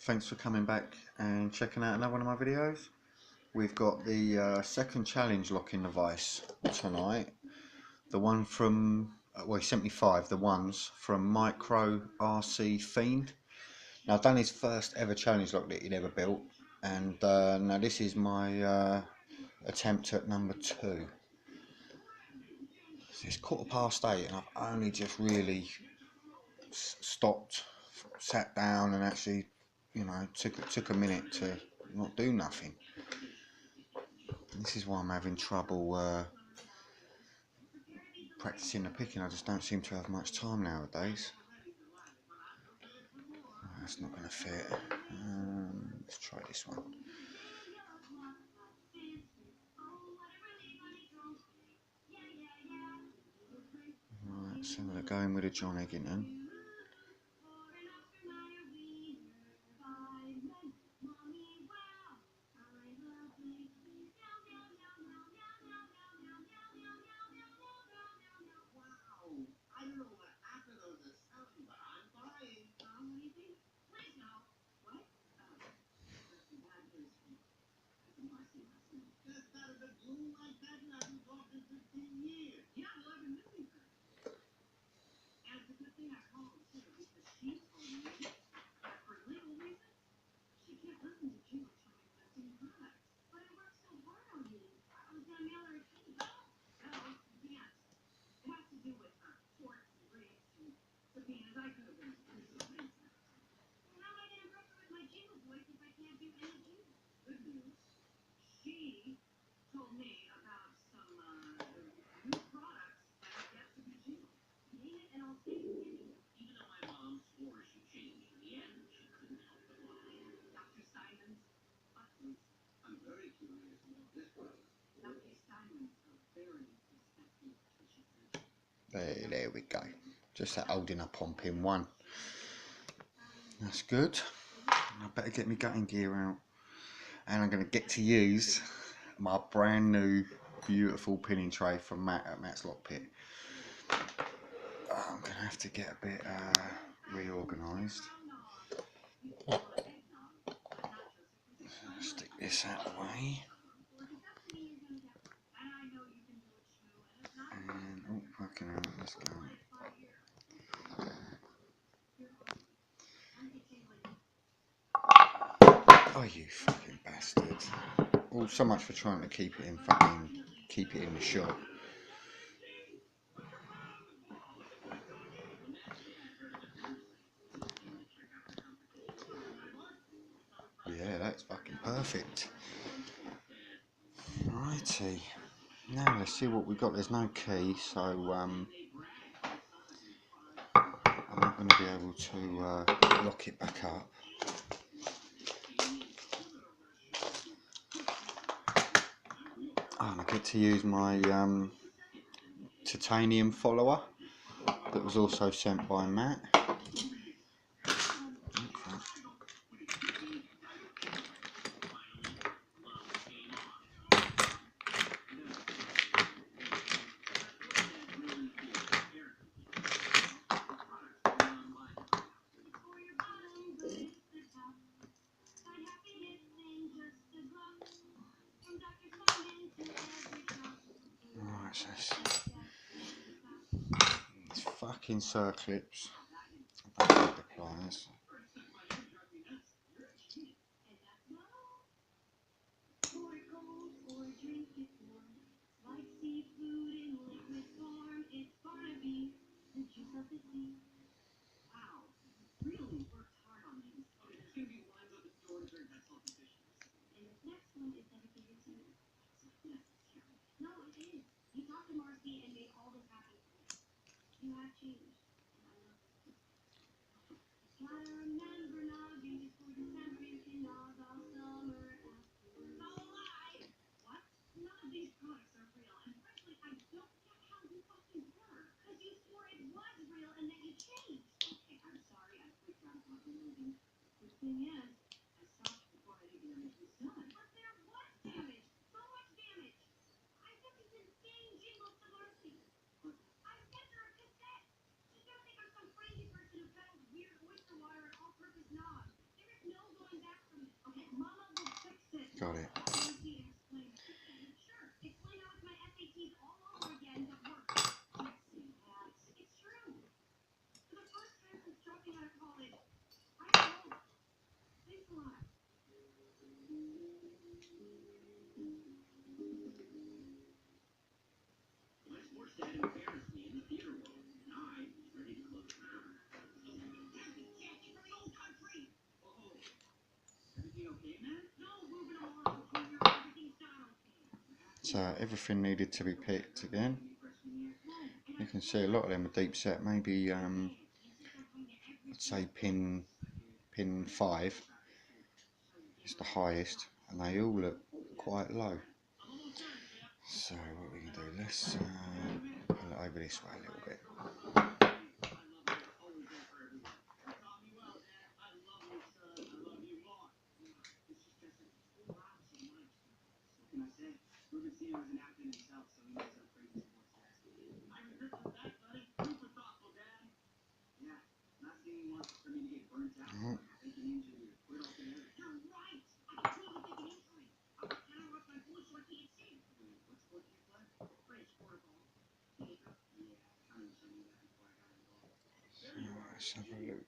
Thanks for coming back and checking out another one of my videos. We've got the second challenge locking device tonight. The one from, well, he sent me 5, the ones from MicroRCFiend. Now, I've done his first ever challenge lock that he'd ever built, and now this is my attempt at number 2. It's 8:15 and I've only just really stopped, sat down and actually, you know, took a minute to not do nothing. This is why I'm having trouble practicing the picking. I just don't seem to have much time nowadays. That's not going to fit. Let's try this one. Right, so we're going with a John Eggington. There we go. Just that holding up on pin 1. That's good. I better get my gutting gear out, and I'm going to get to use my brand new beautiful pinning tray from Matt at Matt's Lock Pit. I'm going to have to get a bit reorganised. Stick this out of the way. And, oh, fucking hell, let's go. Oh, you fucking bastard. Well, so much for trying to keep it in the shop. Yeah, that's fucking perfect. Righty. Now let's see what we've got. There's no key, so I'm not going to be able to lock it back up. And I get to use my titanium follower that was also sent by Matt. These fucking circlips. The pliers. got it. So everything needed to be picked again. You can see a lot of them are deep set, maybe I'd say pin 5 is the highest, and they all look quite low. So what we can do, let's pull it over this way a little bit. Let's have a look.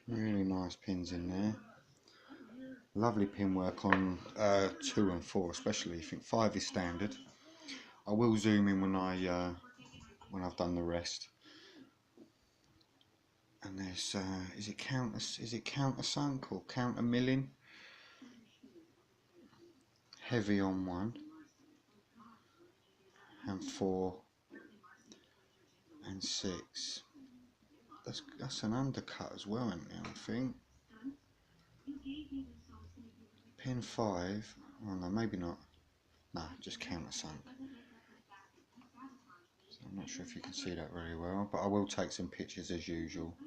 Really nice pins in there. Lovely pin work on 2 and 4 especially. I think 5 is standard. I will zoom in when I've done the rest. And there's is it countersunk or counter milling? Heavy on 1 and 4 and 6. That's an undercut as well, isn't it, I think. Pin 5, oh no, maybe not. No, just countersunk. So I'm not sure if you can see that very well, but I will take some pictures as usual.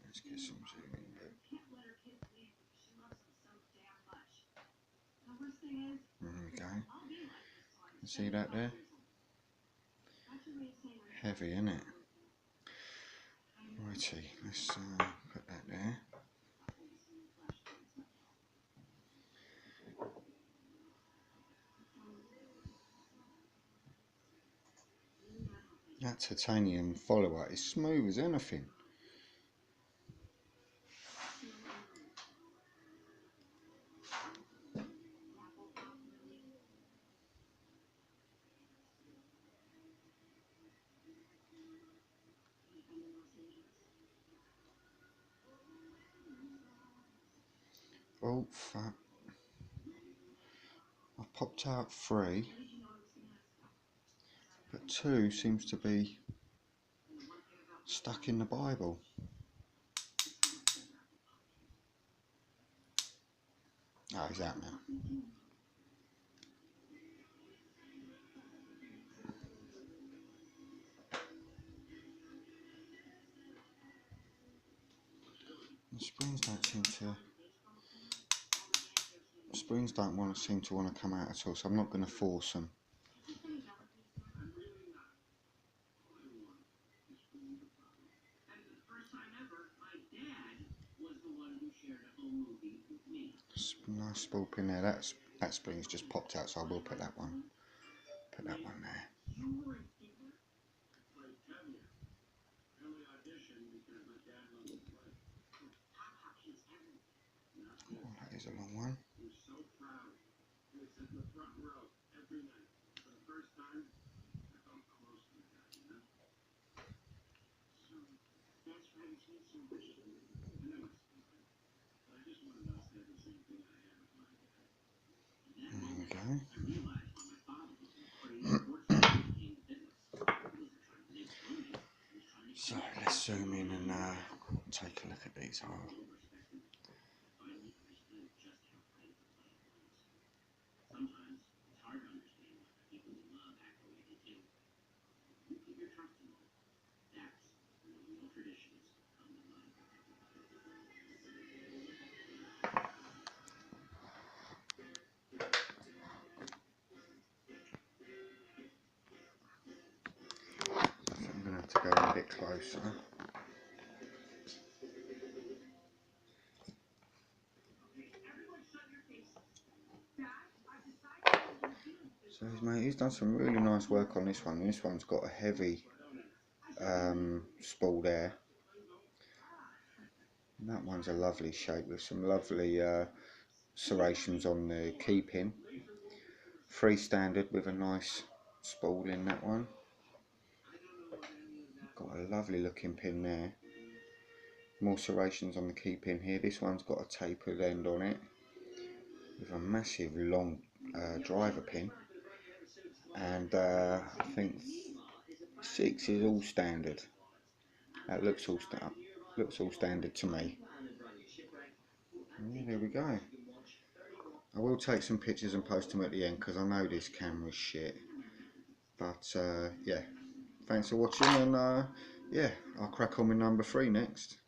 Let's get some zoom in. There we go. You see that there? Heavy, isn't it? Righty, let's put that there. That titanium follower is smooth as anything. Oh fuck. I've popped out 3, but 2 seems to be stuck in the Bible. Oh, he's out now. The springs don't seem to. The springs don't seem to want to come out at all, so I'm not going to force them. Nice spool pin there. That spring's just popped out, so I will put that one. Put that one there. Oh, that is a long one. There we go. So let's zoom in and take a look at these. closer. So he's done some really nice work on this one. This one's got a heavy spool there. And that one's a lovely shape with some lovely serrations on the key pin. Freestandard with a nice spool in that one. Got a lovely looking pin there. More serrations on the key pin here. This one's got a tapered end on it with a massive long driver pin. And I think 6 is all standard. That looks all standard to me. Yeah, there we go. I will take some pictures and post them at the end because I know this camera's shit. But yeah, thanks for watching, and yeah, I'll crack on with number 3 next.